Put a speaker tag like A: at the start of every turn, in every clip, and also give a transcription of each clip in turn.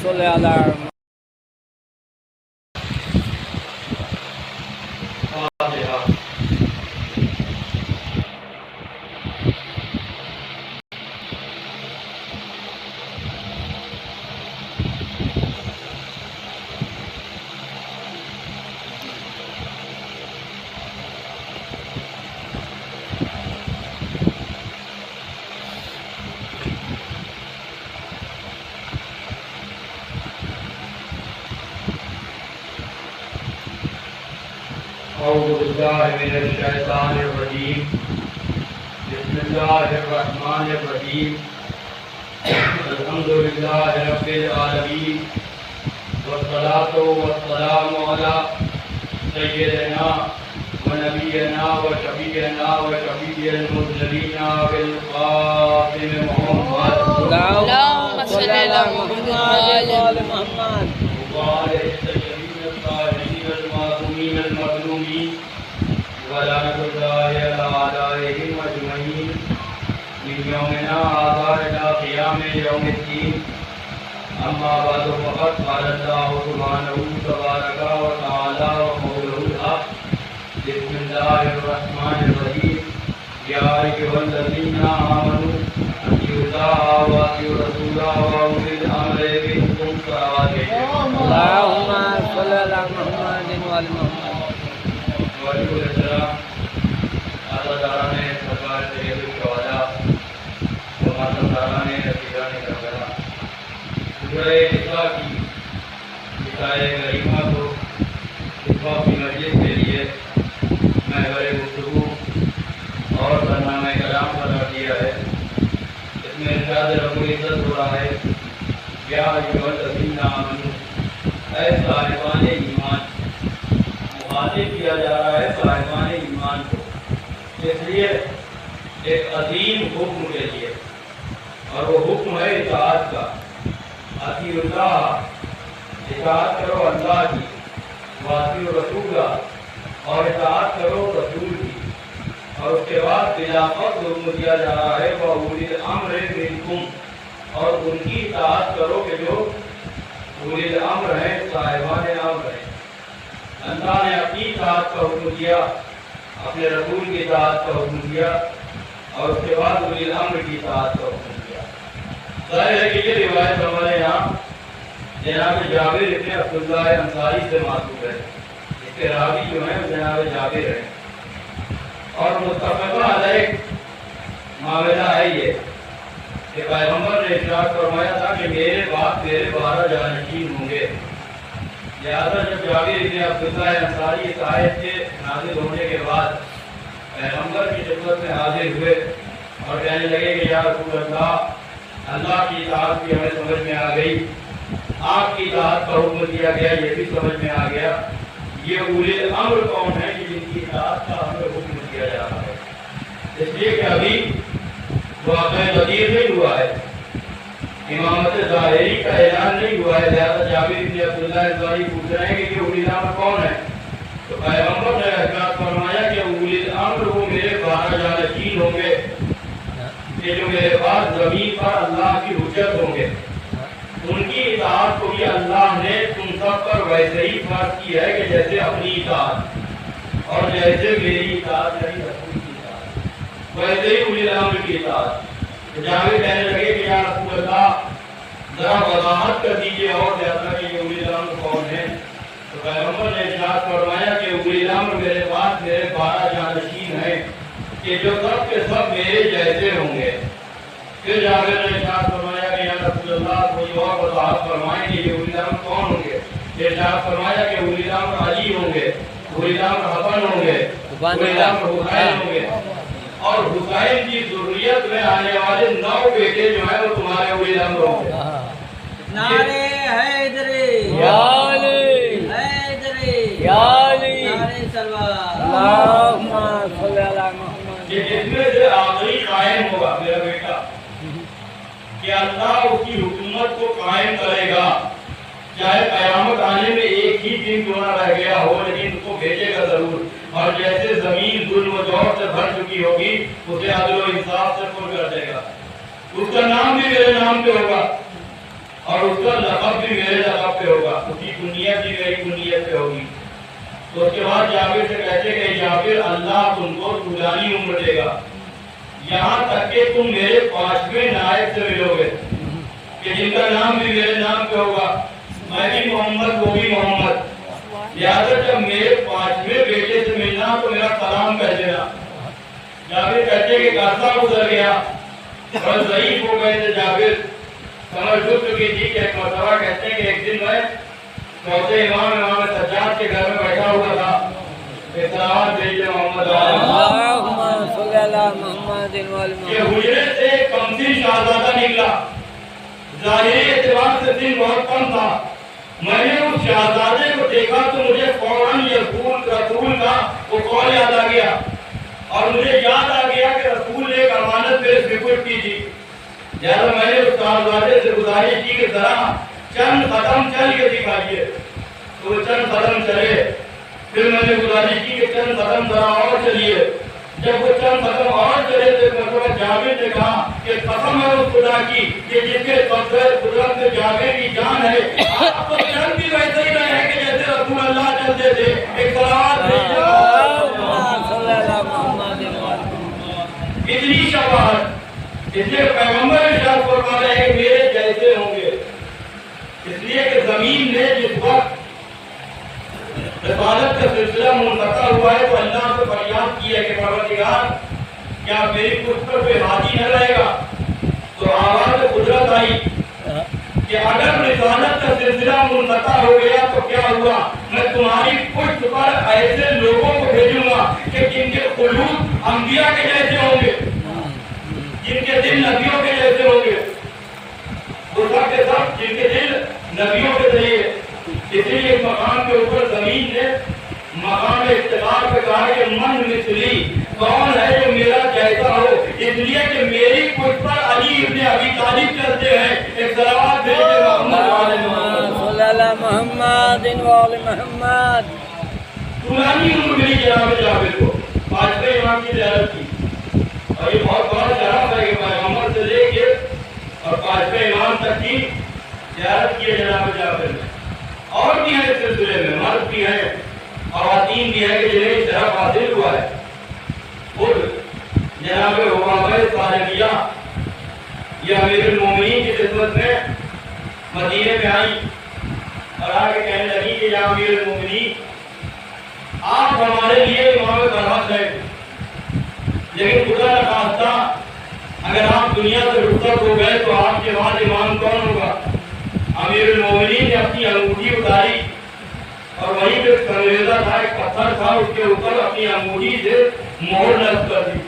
A: صل علی
B: اعوذ باللہ من الشیطان الرجیم بسم اللہ الرحمن الرحیم الحمدللہ رب العالمین والصلاة والسلام علی سیدنا ونبینا وشفیعنا وشفیع المذنبین بالقاسم محمد
A: اللہم صل علی محمد وعلی محمد
B: وعلى السيدين الطاهرين المعصومين المظلومين ولعنة الله على أعدائهم أجمعين من يومنا هذا إلى قيام يوم الدين أما بعد فقد قال الله سبحانه تبارك وتعالى وقوله الحق بسم الله الرحمن الرحيم يا أيها الذين آمنوا أطيعوا الله وأطيعوا الرسول وأولي الأمر منكم
A: اللہم صل علی محمد وعلی محمد
B: وعلیکم السلام اللہ تعالیٰ نے سرکار سید الشہداء و ماتم داران رسیدان کربلا سورہ نساء کی نسائے غریبہ کو خطبہ کی مجلس کے لیے محور گفتگو اور برنامہ کلام قرار دیا ہے اس میں ارشاد رب العزت ہو رہا ہے یا ایھا الذین آمنوا اے صاحبان ایمان مخاطب کیا جا رہا ہے صاحبان ایمان کو اس لیے ایک عظیم حکم کے لیے اور وہ حکم ہے اطاعت کا اطیعوا اللہ اطاعت کرو اللہ کی واطیعوا الرسول اور اطاعت کرو رسول کی اور اس کے بعد خلافت حکم دیا جا رہا ہے وَأُولِي الْأَمْرِ مِنْكُمْ اور ان کی اطاعت کرو کہ جو اولی الامر ہیں صاحبان امر ہیں اللہ نے اپنی اطاعت کا حکم دیا اپنے رسول کی اطاعت کا حکم دیا اور اس کے بعد اولی الامر کی اطاعت کا حکم دیا ظاہر ہے کہ یہ روایت ہمارے یہاں جناب جابر ابن عبداللہ انصاری سے معلوم ہے اس کے راوی جو ہیں جناب جابر ہیں اور متفقہ علیہ معاملہ ہے یہ کہ پیغمبر نے ارشاد فرمایا تھا کہ میرے بعد میرے 12 جانشین ہوں گے لہٰذا جب جابر ابن عبداللہ انصاری اس آیت کے نازل ہونے کے بعد پیغمبر کی خدمت میں حاضر ہوئے اور کہنے لگے کہ یا رسول اللہ اللہ کی اطاعت بھی ہمیں سمجھ میں آ گئی آپ کی اطاعت کا حکم دیا گیا یہ بھی سمجھ میں آ گیا یہ اولی الامر کون ہے کہ جن کی اطاعت کا ہمیں حکم دیا جا رہا ہے اس لیے کہ ابھی واقعہ غدیر نہیں ہوا ہے امامت ظاہری کا اعلان نہیں ہوا ہے لہذا جابر بن عبداللہ انصاری پوچھ رہے ہیں کہ یہ اولی الامر کون ہے تو پیغمبر نے ارشاد فرمایا کہ اولی الامر وہ میرے 12 جانشین ہوں گے کہ جو میرے پاس زمین پر اللہ کی حجت ہوں گے ان کی اطاعت کو بھی اللہ نے تم سب پر ویسے ہی فرض کی ہے کہ جیسے اپنی اطاعت اور جیسے میری اطاعت نہیں رسول کی اطاعت ویسے ہی اولی الامر کی اطاعت جابر کہنے لگے کہ یا رسول اللہ ذرا وضاحت کر دیجیے اور زیادہ کہ یہ اولی الامر کون ہے تو پیغمبر نے ارشاد فرمایا کہ اولی الامر میرے پاس میرے 12 جانشین ہیں کہ جو سب کے سب میرے جیسے ہوں گے پھر جابر نے ارشاد فرمایا کہ یا رسول اللہ کوئی اور وضاحت فرمائیں کہ یہ اولی الامر کون ہوں گے ارشاد فرمایا کہ اولی الامر علی ہوں گے اولی الامر حسن ہوں گے اولی الامر حسین ہوں گے اور حسین کی ذریت میں آنے والے 9 بیٹے جو ہیں وہ تمہارے اولی الامر ہوں گے
C: نعرے حیدری
A: یا علی
C: حیدری
A: یا علی
C: نعرے سلوات
A: اللہم صل علی محمد
B: کہ اس میں سے آخری قائم ہوگا میرا بیٹا کہ اللہ اس کی حکومت کو قائم کرے گا چاہے قیامت آنے میں ایک ہی دن کیوں نہ رہ گیا ہو لیکن اس کو بھیجے گا ضرور اور جیسے زمین ظلم و جور سے بھر چکی ہوگی اسے عدل و انصاف سے پر کر دے گا اس کا نام بھی میرے نام پہ ہوگا اور اس کا لقب لقب بھی میرے لقب پہ ہوگا، اس کی کنیت بھی میری کنیت پہ ہوگی۔ تو اس کے بعد جابر سے کہتے کہ جابر اللہ تم کو طولانی عمر دے گا، یہاں تک کہ تم میرے 5ویں نائب سے ملو گے کہ جن کا نام بھی میرے نام پہ ہوگا، میں بھی محمد وہ بھی محمد، لہٰذا جب میرے 5ویں بیٹے سے ملنا تو میرا سلام کہہ دینا۔ جابر کہتے کہ عرصہ گزر گیا اور ضعیف ہو گئے تھے جابر، سمجھ ڈوب چکی تھی کہ ایک مرتبہ کہتے ہیں کہ ایک دن میں چوتھے امام سجاد کے گھر میں بیٹھا ہوا تھا، اطلاعات بھیجے محمد
C: اللہم صلی علی محمد
B: کہ حجرے سے کمسن شہزادہ نکلا، ظاہری اعتبار سے سن بہت کم تھا، میں نے اس شہزادے کو دیکھا تو مجھے فوراً رسول کا وہ قول یاد آ گیا، اور مجھے یاد آ گیا کہ رسول نے ایک امانت میرے سپرد کی تھی، لہٰذا میں نے اس شہزادے سے گزارش کی کہ ذرا چند قدم چل کے دکھائیے، تو وہ چند قدم چلے، پھر میں نے گزارش کی کہ چند قدم ذرا اور چلیے، جب وہ چند قدم اور چلے تو مرتبہ جابر نے کہا کہ قسم ہے اس خدا کی کہ جس کے قدرت میں جابر کی جان ہے، آپ تو چل بھی ویسے ہی رہے ہیں کہ جیسے رسول اللہ چلتے تھے۔ ایک صلوات بھیجو
C: صلی علی محمد
B: اتنی شفاعت، اس لیے پیغمبر ارشاد فرما رہے ہیں کہ میرے جیسے ہوں گے، اس لیے کہ زمین نے جس وقت رسالت کا سلسلہ منقطع ہوا ہے تو اللہ سے فریاد کی ہے کہ پروردگار کیا میری پشت پہ حاجی نہ رہے گا؟ تو آواز قدرت آئی کہ اگر رسالت کا سلسلہ منقطع ہو گیا تو کیا ہوا، میں تمہاری پشت پر ایسے لوگوں کو بھیجوں گا کہ جن کے قلوب انبیاء کے جیسے ہوں گے، جن کے دل نبیوں کے جیسے ہوں گے، وہ سب کے سب جن کے دل نبیوں کے ذریعے۔ اس لیے اس مقام کے اوپر زمین نے مقام اختلاف پہ کہا کہ من مثلی، کون ہے جو میرا جیسا ہو، اس لیے کہ میری پشت پر علی ابن ابی طالب چلتے ہیں۔ ایک صلوات بھیجے محمد
C: صلی علی محمد وآل محمد۔
B: طولانی عمر ملی جناب جابر کو، 5ویں امام کی زیارت کی، اور یہ بہت بڑا شرف ہے کہ پیغمبر سے لے کے اور 5ویں امام تک کی زیارت کی ہے جناب جابر نے۔ اور بھی ہیں اس سلسلے میں، مرد بھی ہیں، خواتین بھی ہیں کہ جنہیں اس طرح حاصل ہوا ہے۔ خود جناب حبابہ صالحیہ یہ امیر المومنین کی خدمت میں مدینے میں آئی اور آ کے کہنے لگی کہ یا امیر المومنین آپ ہمارے لیے امام برحق ہے، لیکن خدا نخواستہ اگر آپ دنیا سے رخصت ہو گئے تو آپ کے بعد امام کون ہوگا؟ امیر المومنین نے اپنی انگوٹھی اتاری اور وہیں پہ سنویزہ تھا، ایک پتھر تھا، اس کے اوپر اپنی انگوٹھی سے مہر نصب کر دی،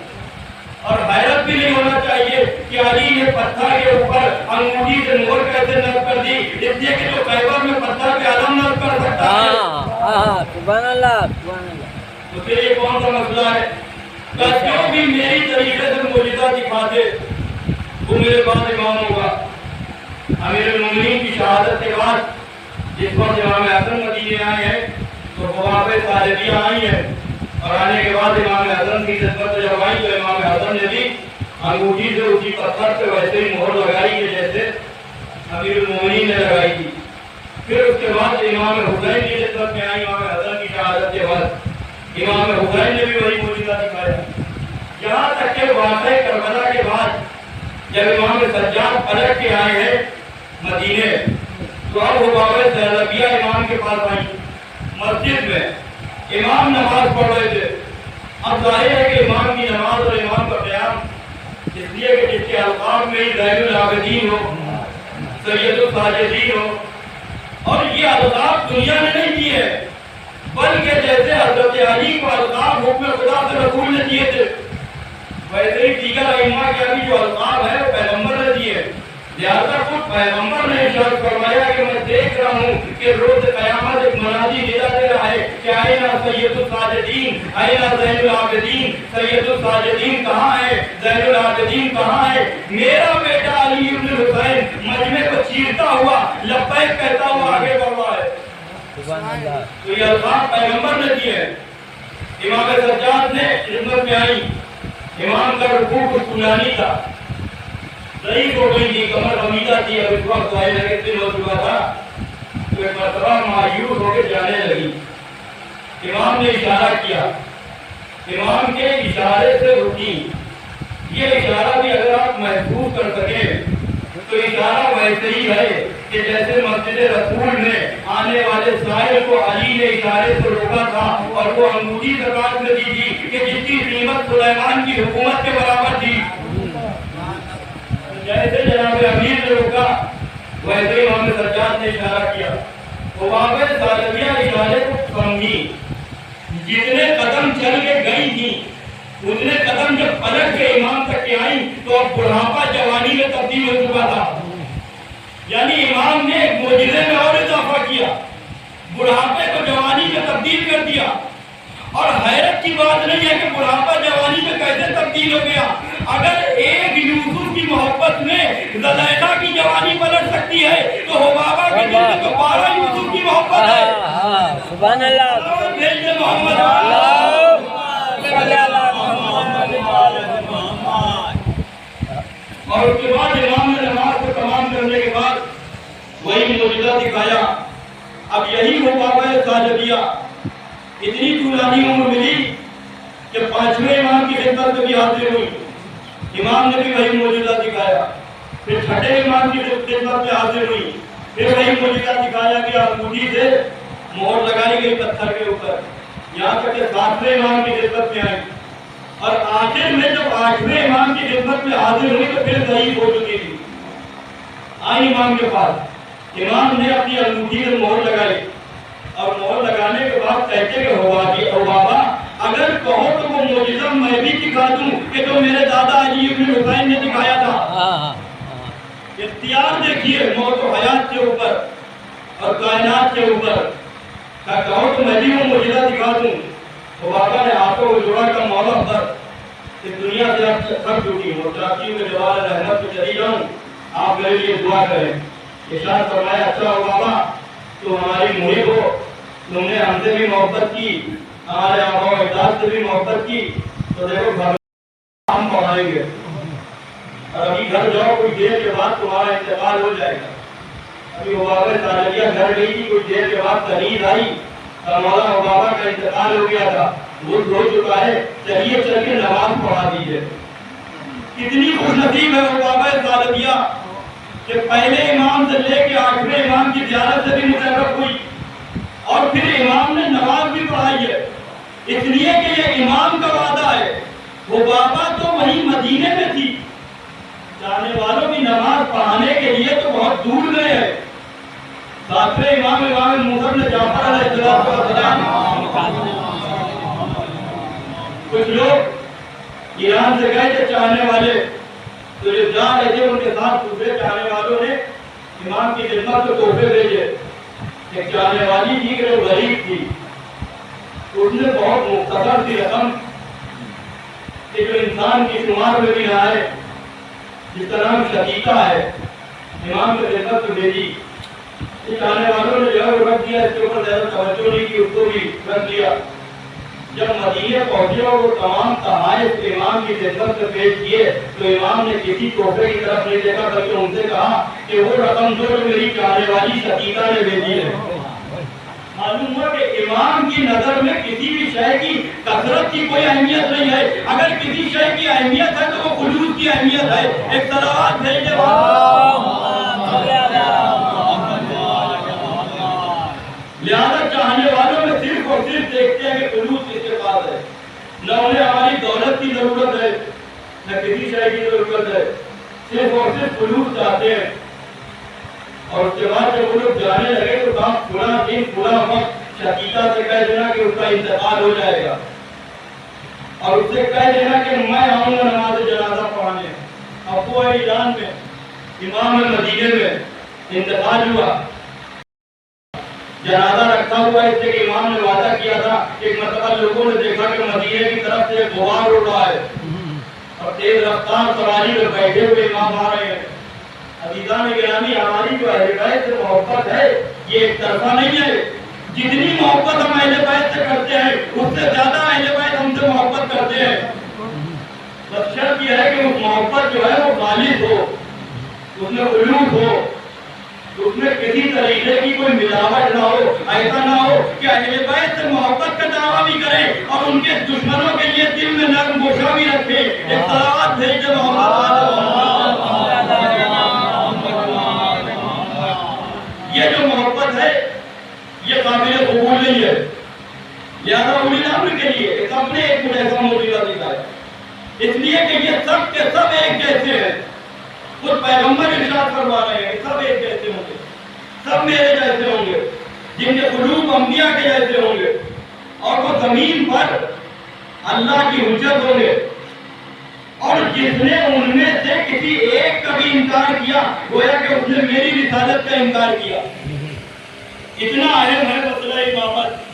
B: اور حیرت بھی نہیں ہونا چاہیے کہ علی نے پتھر کے اوپر انگوٹھی سے مہر کیسے نصب کر دی، اس لیے کہ جو خیبر میں پتھر پہ علم نصب کر سکتا ہے۔
C: سبحان اللہ سبحان اللہ۔
B: تو پھر یہ کون سا مسئلہ ہے؟ بس جو بھی میری طریقے سے معجزہ دکھا دے وہ میرے بعد امام ہوگا۔ امیر المومنین کی شہادت کے بعد جس وقت امام حسن مدینے آئے ہیں تو حبابہ صالحیہ آئی ہیں، اور آنے کے بعد امام حسن کی خدمت میں جب آئی تو امام حسن نے بھی انگوٹھی سے اسی پتھر پہ ویسے ہی مہر لگائی کہ جیسے امیر المومنین نے لگائی تھی۔ پھر اس کے بعد امام حسین کی خدمت میں آئی امام حسن کی شہادت کے بعد، امام حسین نے بھی وہی معجزہ دکھایا، یہاں تک کہ واقعہ کربلا کے بعد جب امام سجاد پلٹ کے آئے ہیں مدینے تو اب حبابہ صالحیہ امام کے پاس آئی مسجد میں، امام نماز پڑھ رہے تھے۔ اب ظاہر ہے کہ امام کی نماز اور امام کا قیام اس لیے کہ جس کے القاب میں ہی زین العابدین ہو، سید الساجدین ہو، اور یہ القاب دنیا نے نہیں دیے ہیں بلکہ جیسے حضرت علی کو القاب حکم خدا سے رسول نے دیے تھے ویسے ہی دیگر ائمہ کے ابھی جو القاب ہے وہ پیغمبر نے دیے، لہذا خود پیغمبر نے ارشاد فرمایا کہ میں دیکھ رہا ہوں کہ روز قیامت ایک منادی ندا دے رہا ہے کہ آئینہ سید الساجدین، آئینہ زین العابدین، سید الساجدین کہاں ہے، زین العابدین کہاں ہے؟ میرا بیٹا علی ابن حسین مجمع کو چیرتا ہوا لبیک کہتا ہوا آگے بڑھ رہا ہے۔ تو یہ القاب پیغمبر نے دیے ہیں۔ امام سجاد نے خدمت میں آئی، امام کا رکوع کچھ طولانی تھا، ضعیف ہو گئی تھی، کمر خمیدہ تھی، اب اس وقت ظاہر ہے کہ دن ہو چکا تھا، مرتبہ مایوس ہو کے جانے لگی. امام نے اشارہ کیا, امام کے اشارے سے رکی. یہ اشارہ بھی اگر آپ محسوس کر سکیں تو اشارہ ویسے ہی ہے کہ جیسے مسجد رسول میں آنے والے سائل کو علی نے اشارے سے روکا تھا اور وہ انگوٹھی زکات میں دی تھی کہ جس کی قیمت سلیمان کی حکومت کے برابر تھی. جیسے جناب امیر نے روکا ویسے ہی امام سجاد نے اشارہ کیا. وہ وہاں پہ سالبیہ اشارے کو سمجھی. جتنے قدم چل کے گئی تھی اتنے قدم جب پلٹ کے امام تک کے آئیں تو اب بڑھاپا جوانی میں تبدیل ہو چکا تھا. یعنی امام نے ایک معجزے میں اور اضافہ کیا, بڑھاپے کو جوانی میں تبدیل کر دیا. اور حیرت کی بات نہیں ہے کہ بڑھاپا جوانی میں کیسے تبدیل ہو گیا. اگر ایک یوسف کی محبت میں زلیخا کی جوانی پلٹ سکتی ہے تو حبابہ کے دل میں تو 12 یوسف کی محبت ہے.
C: سبحان اللہ.
B: محمد اور اس کے بعد امام نے نماز کو تمام کرنے کے بعد وہی معجزہ دکھایا. اب یہی وہ بابا ساجدیہ اتنی طولانی عمر ملی کہ 5ویں امام کی خدمت میں بھی حاضر ہوئی. امام نے بھی وہی معجزہ دکھایا. پھر 6ٹھے امام کی خدمت میں حاضر ہوئی. پھر وہی معجزہ دکھایا گیا, انگوٹھی سے مہر لگائی گئی پتھر کے اوپر, یہاں تک کہ 7ویں امام کی خدمت میں آئی. اور آخر میں جب 8ویں امام کی خدمت میں حاضر ہوئی تو پھر ضعیف ہو چکی تھی. آئی امام کے پاس, امام نے اپنی انگوٹھی میں مہر لگائی اور مہر لگانے کے بعد کہتے کہ او بابا اگر کہو تو وہ معجزہ میں بھی دکھا دوں کہ جو میرے دادا علی بن حسین نے دکھایا تھا. اختیار دیکھیے موت و حیات کے اوپر اور کائنات کے اوپر. کہو تو میں بھی وہ معجزہ دکھا دوں. تو بابا نے ہاتھوں کو جوڑا کا مولا پر کہ دنیا سے اب سب ٹوٹی ہوں, تراکیوں کے جوار رحمت کو چلی جاؤں, آپ میرے لیے دعا کریں. ارشاد فرمایا اچھا ہو بابا تو ہماری محب ہو, تم نے ہم سے بھی محبت کی, ہمارے آبا و اجداد سے بھی محبت کی, تو دیکھو گھر ہم پڑھائیں گے اور ابھی گھر جاؤ کوئی دیر کے بعد تمہارا انتقال ہو جائے گا. ابھی وہ بابا ساجدیہ گھر گئی تھی, کچھ دیر کے بعد تحریر آئی مولا بابا کا انتقال ہو گیا تھا, وہ ہو چکا ہے, چلیے چل کے نماز پڑھا دیجیے. کتنی خوش نصیب ہے وہ بابا ساجدیہ کہ پہلے امام سے لے کے 8ویں امام کی زیارت سے بھی مشرف ہوئی اور پھر امام نے نماز بھی پڑھائی ہے. اس لیے کہ یہ امام کا وعدہ ہے. وہ بابا تو وہیں مدینے میں تھی, جانے والوں کی نماز پڑھانے کے لیے تو بہت دور گئے ہیں. 7ویں امام موسیٰ بن جعفر علیہ السلام کچھ لوگ ایران سے گئے تھے چاہنے والے, تو جو جا رہے تھے ان کے ساتھ دوسرے چاہنے والوں نے امام کی خدمت کو تحفے بھیجے. ایک چاہنے والی تھی کہ وہ غریب تھی, اس نے بہت مختصر سی رقم کہ جو انسان کی شمار میں بھی نہ آئے, جس کا نام شقیقہ ہے, امام کی خدمت کو بھیجی. چاہنے والوں نے جو ہے وہ رکھ دیا, اس کے اوپر زیادہ توجہ نہیں کی, اس کو بھی رکھ دیا. جب مدینے پہنچے اور وہ تمام تحائف امام کی خدمت میں پیش کیے تو امام نے کسی تحفے کی طرف نہیں دیکھا بلکہ ان سے کہا کہ وہ رقم جو میری چاہنے والی شقیقہ نے بھیجی ہے. معلوم ہوا کہ امام کی نظر میں کسی بھی شے کی کثرت کی کوئی اہمیت نہیں ہے, اگر کسی شے کی اہمیت ہے تو وہ خلوص کی اہمیت ہے. ایک صلوات بھیجے لہذا چاہنے والوں میں صرف اور صرف دیکھتے ہیں کہ خلوص کس کے پاس ہے. نہ انہیں ہماری دولت کی ضرورت ہے نہ کسی شے کی ضرورت ہے, صرف اور صرف خلوص چاہتے ہیں. اور اس کے بعد جب وہ لوگ جانے لگے تو کہا فلاں دن فلاں وقت شقیقہ سے کہہ دینا کہ اس کا انتقال ہو جائے گا, اور اس سے کہہ دینا کہ میں آؤں گا نماز جنازہ پڑھانے. اب وہ ایران میں امام مدینے میں انتقال ہوا, جنازہ رکھا ہوا ہے, اس لیے کہ امام نے وعدہ کیا تھا. ایک مرتبہ لوگوں نے دیکھا کہ مدینے کی طرف سے غبار اڑ رہا ہے اور تیز رفتار سواری میں بیٹھے ہوئے امام آ رہے ہیں. عزیزان گرامی, ہماری جو اہل بیت سے محبت ہے یہ ایک طرفہ نہیں ہے. جتنی محبت ہم اہل بیت سے کرتے ہیں اس سے زیادہ اہل بیت ہم سے محبت کرتے ہیں. بس شرط یہ ہے کہ اس محبت جو ہے وہ خالص ہو, اس میں خلوص ہو. اس میں کسی طریقے کی کوئی ملاوٹ نہ ہو، ایسا نہ ہو کہ اہل بیت سے محبت کا دعویٰ بھی کرے اور ان کے دشمنوں کے لیے دل میں نرم گوشہ بھی رکھے۔ ایک صلوات بھیج دے یہ جو محبت ہے یہ قابل قبول نہیں ہے، لہذا اولی الامر کے لیے ایک اپنے ایک ایسا موجودہ دیتا ہے، اس لیے کہ یہ سب کے سب ایک جیسے ہیں۔ خود پیغمبر ارشاد فرما رہے ہیں کہ سب ایک جیسے ہوں گے، سب میرے جیسے ہوں گے، جن کے قلوب انبیاء کے جیسے ہوں گے، اور وہ زمین پر اللہ کی حجت ہوں گے۔ اور جس نے ان میں سے کسی ایک کا بھی انکار کیا گویا کہ اس نے میری رسالت کا انکار کیا۔ اتنا اہم ہے مسئلہ امامت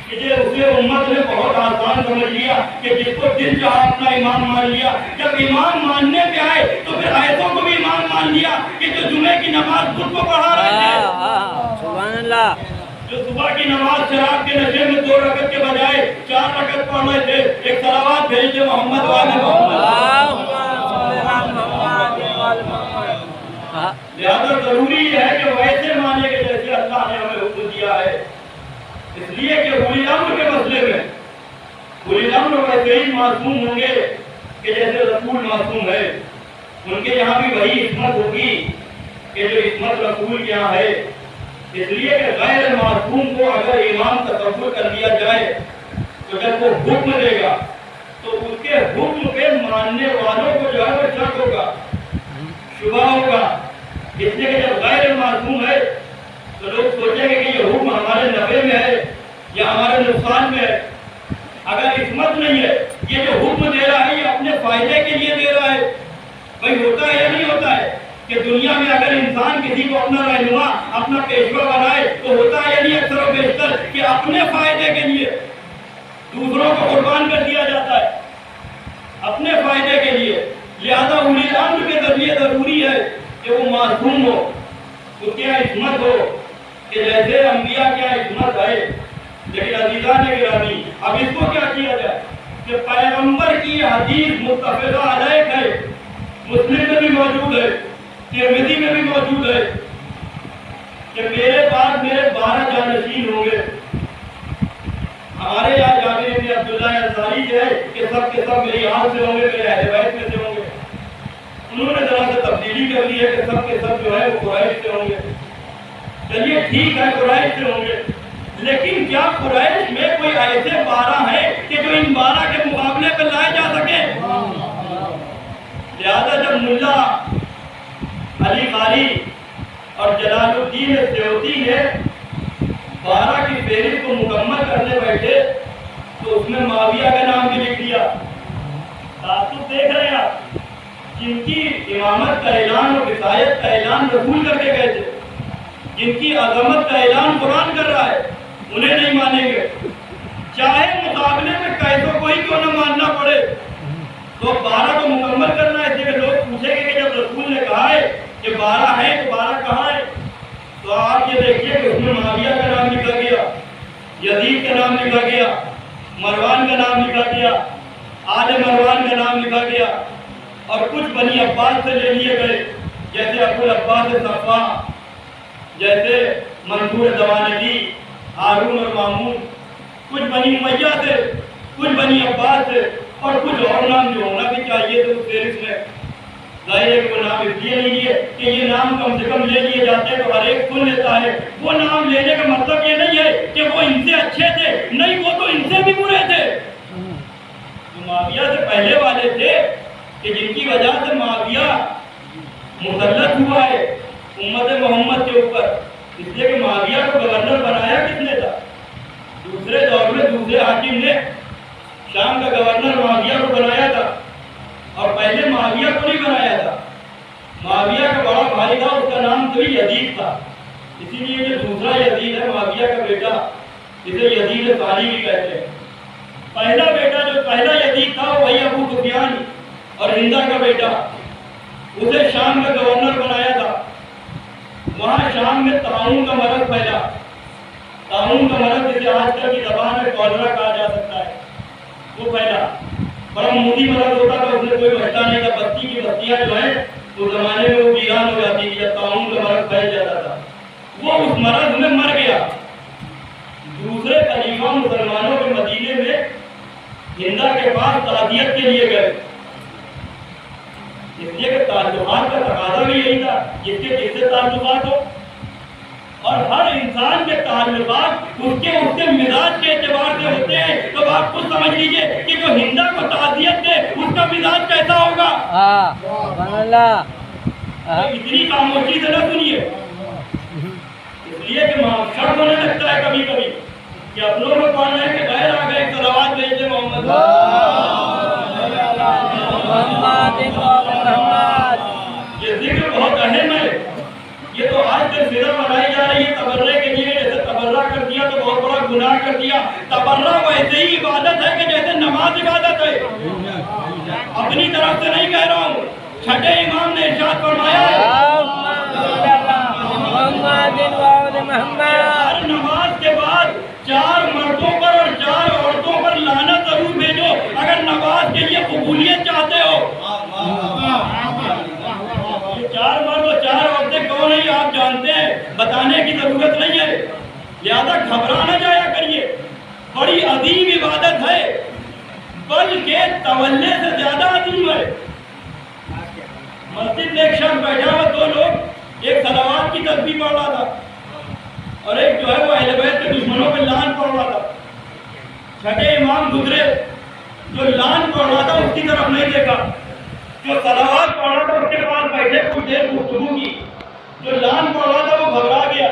B: کہ اسے امت نے بہت آسان سمجھ لیا کہ جس کو دل چاہا اپنا امام مان لیا۔ جب امام ماننے پہ آئے تو پھر آیتوں کو بھی امام مان لیا کہ جو جمعے کی نماز خود کو پڑھا رہے تھے،
C: سبحان اللہ،
B: جو صبح کی نماز شراب کے نشے میں 2 رکعت کے بجائے 4 رکعت پڑھ رہے تھے، ایک صلوات بھیج دے محمد والے محمد۔ لہذا ضروری ہے کہ ویسے مانے کہ جیسے اللہ نے ہمیں حکم دیا ہے، اس لیے کہ اولی الامر کے مسئلے میں اولی الامر ویسے ہی معصوم ہوں گے کہ جیسے رسول معصوم ہے، ان کے یہاں بھی وہی عصمت ہوگی کہ جو عصمت رسول کے یہاں ہے۔ اس لیے کہ غیر معصوم کو اگر امام تصور کر لیا جائے تو جب وہ حکم دے گا تو اس کے حکم پہ ماننے والوں کو جو ہے وہ شک ہوگا، شبہ ہوگا، اس لیے کہ جب غیر معصوم ہے تو لوگ سوچیں گے کہ یہ حکم ہمارے نفع میں ہے یا ہمارے نقصان میں ہے۔ اگر عصمت نہیں ہے، یہ جو حکم دے رہا ہے یہ اپنے فائدے کے لیے دے رہا ہے۔ بھائی ہوتا ہے یا نہیں ہوتا ہے کہ دنیا میں اگر انسان کسی کو اپنا رہنما اپنا پیشوا بنائے تو ہوتا ہے یا نہیں اکثر و بیشتر کہ اپنے فائدے کے لیے دوسروں کو قربان کر دیا جاتا ہے اپنے فائدے کے لیے۔ لہذا اولی الامر کے ذریعے ضروری ہے کہ وہ معصوم ہو، اس کے یہاں عصمت ہو کہ جیسے انبیاء کے یہاں عصمت ہے۔ لیکن عزیزان گرامی، اب اس کو کیا کیا جائے کہ پیغمبر کی حدیث متفقہ علیہ ہے، مسلم میں بھی موجود ہے، ترمذی میں بھی موجود ہے کہ میرے بعد میرے 12 جانشین ہوں گے۔ ہمارے یہاں جابر بن عبداللہ انصاری جو ہے کہ سب کے سب میری آل سے ہوں گے، میرے اہل بیت میں سے ہوں گے۔ انہوں نے ذرا سے تبدیلی کر لی ہے کہ سب کے سب جو ہے وہ قریش سے ہوں گے۔ چلیے ٹھیک ہے، قریش سے ہوں گے، لیکن کیا قریش میں کوئی ایسے 12 ہیں کہ جو ان 12 کے مقابلے پہ لائے جا سکے؟ لہذا جب ملا علی قاری اور جلال الدین سیوطی نے 12 کی فہرست کو مکمل کرنے بیٹھے تو اس میں معاویہ کا نام بھی لکھ دیا۔ تعصب دیکھ رہے ہیں آپ، جن کی امامت کا اعلان اور ولایت کا اعلان رسول کر کے گئے تھے، جن کی عظمت کا اعلان قرآن کر رہا ہے، انہیں نہیں مانیں گے، چاہے مقابلے میں کیسوں کوئی کیوں نہ ماننا پڑے۔ تو 12 کو مکمل کرنا ہے، اس لیے لوگ پوچھیں گے کہ جب رسول نے کہا ہے کہ 12 ہے تو 12 کہاں ہے؟ تو آپ یہ دیکھیے کہ اس میں معاویہ کا نام لکھا گیا، یزید کا نام لکھا گیا، مروان کا نام لکھا گیا، آل مروان کا نام لکھا گیا، اور کچھ بنی عباس سے لے لیے گئے، جیسے ابو العباس صفا، جیسے منصور زمانگی، ہارون اور مامون، کچھ بنی امیہ سے، کچھ بنی عباس سے، اور کچھ اور نام جو ہونا بھی چاہیے تو فہرست میں ظاہر ہے کہ وہ نام اس لیے نہیں لیے کہ یہ نام کم سے کم لے لیے جاتے ہیں تو ہر ایک سن لیتا ہے۔ وہ نام لینے کا مطلب یہ نہیں ہے کہ وہ ان سے اچھے تھے، نہیں، وہ تو ان سے بھی برے تھے۔ معاویہ سے پہلے والے تھے کہ جن کی وجہ سے معاویہ مسلط ہوا ہے امت محمد کے اوپر، اس لیے کہ معاویہ کو گورنر بنایا کس نے تھا؟ دوسرے دور میں دوسرے حاکم نے شام کا گورنر معاویہ کو بنایا تھا، اور پہلے معاویہ کو نہیں بنایا تھا۔ معاویہ کا بڑا بھائی تھا، اس کا نام تو یزید تھا، اسی لیے جو دوسرا یزید ہے معاویہ کا بیٹا، اسے یزید ثانی بھی کہتے ہیں۔ پہلا بیٹا جو پہلا یزید تھا وہی ابو سفیان اور ہندا کا بیٹا، اسے شام کا گورنر بنایا تھا۔ وہاں شام میں طاعون کا مرض پھیلا، طاعون کا مرض جسے آج کل کی زبان میں کولرا کہا جا سکتا ہے، وہ پھیلا، بڑا موٹی مرض ہوتا تھا، اس میں کوئی بچتا نہیں تھا، بستی کی بستیاں جو ہیں اس زمانے میں وہ ویران ہو جاتی تھی جب طاعون کا مرض پھیل جاتا تھا. وہ اس مرض میں مر گیا. دوسرے خلیفہ مسلمانوں کے مدینے میں ہندا کے پاس تعزیت کے لیے گئے، اس لیے کہ تعلقات کا تقاضا بھی یہی تھا جس سے تعلقات ہو، اور ہر انسان کے تعلقات اس کے مزاج کے اعتبار سے ہوتے ہیں. تو آپ خود سمجھ لیجئے کہ جو ہندا کو تعزیت دے اس کا مزاج کیسا ہوگا.
C: سبحان اللہ.
B: اتنی خاموشی سے نہ سنیے، اس لیے کہ شرم ہونے لگتا ہے کبھی کبھی کہ اپنوں میں پڑھنا ہے کہ غیر آ گئے صلوات بھیجے محمد. یہ ذکر بہت اہم ہے. یہ تو آج کل فضا بنائی جا رہی ہے تبرے کے لیے، جیسے تبرہ کر دیا تو بہت بڑا گناہ کر دیا. تبرہ ویسے ہی عبادت ہے کہ جیسے نماز عبادت ہے. اپنی طرف سے نہیں کہہ رہا ہوں، چھٹے امام نے ارشاد فرمایا ہر نماز کے بعد 4 مردوں پر اور 4 عورتوں پر لعنت ضرور بھیجو اگر نماز کے لیے قبولیت چاہتے ہو. یہ 4 مرد اور 4 عورتیں کون ہیں آپ جانتے ہیں، بتانے کی ضرورت نہیں ہے، لہذا گھبرا نہ جایا کریے. بڑی عظیم عبادت ہے، بلکہ تولے سے زیادہ عظیم ہے. مسجد میں ایک شخص بیٹھا ہوا، 2 لوگ، ایک صلوات کی تسبیح پڑھ رہا تھا اور ایک جو ہے وہ اہل بیت کے دشمنوں پہ لعن پڑھ رہا تھا. چھٹے امام گزرے، جو لعن پڑھ رہا تھا اس کی طرف نہیں دیکھا، جو صلوات پڑھ رہا تھا اس کے پاس بیٹھے کچھ دیر گفتگو کی. جو لعن پڑھ رہا تھا وہ گھبرا گیا،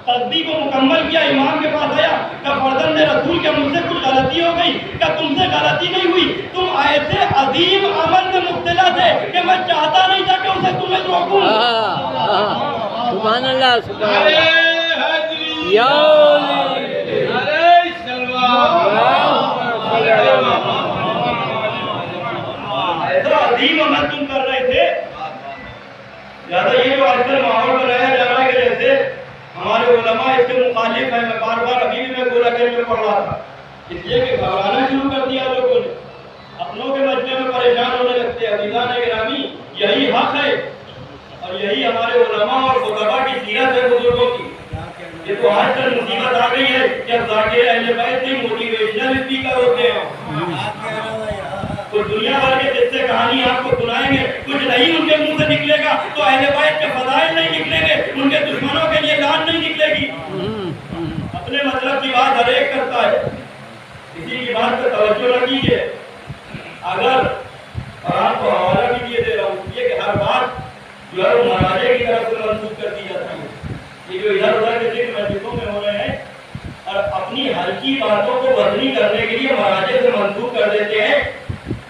B: تسبیح کو مکمل کیا، امام کے پاس آیا کہ فرزند رسول کیا مجھ سے کچھ غلطی ہو گئی؟ کہ تم سے غلطی نہیں ہوئی، تم ایسے عظیم عمل میں مبتلا تھے کہ میں چاہتا نہیں تھا کہ اسے تمہیں روکوں.
C: سبحان اللہ. سبحان اللہ.
B: ایسا عظیم عمل تم کر رہے تھے. لہٰذا یہ جو آج کل ماحول بنایا جا رہا ہے کہ جیسے ہمارے علماء اس کے مخالف ہیں، میں بار بار ابھی بھی میں گولا کر میں پڑھ رہا تھا، اس لیے کہ گھبرانا شروع کر دیا لوگوں نے، اپنوں کے مسئلے میں پریشان ہونے لگتے ہیں. عزیزان گرامی، یہی حق ہے اور یہی ہمارے علماء اور خطباء کی سیرت ہے بزرگوں کی. یہ تو آج کل مصیبت آ گئی ہے کہ ذاکر اہل بیت کے موٹیویشنل اسپیکر ہوتے ہیں، تو دنیا بھر کے قصے کہانی آپ کو سنائیں گے، کچھ نہیں ان کے منہ سے نکلے گا تو اہل بیت کے فضائل نہیں نکلیں گے، ان کے دشمنوں کے لیے لعن نہیں نکلے گی. اپنے مطلب کی بات ہر ایک کرتا ہے، کسی کی بات پہ توجہ نہ کیجیے. اگر قرآن کو حوالہ بھی دیے دے رہا ہوں، یہ کہ ہر بات جو ہے وہ مراجع کی طرف سے منسوخ کر دی جاتی ہے. یہ جو ادھر ادھر کے ذکر مسجدوں میں ہو رہے ہیں اور اپنی ہلکی باتوں کو وزنی کرنے کے لیے مراجع سے منسوخ کر دیتے ہیں.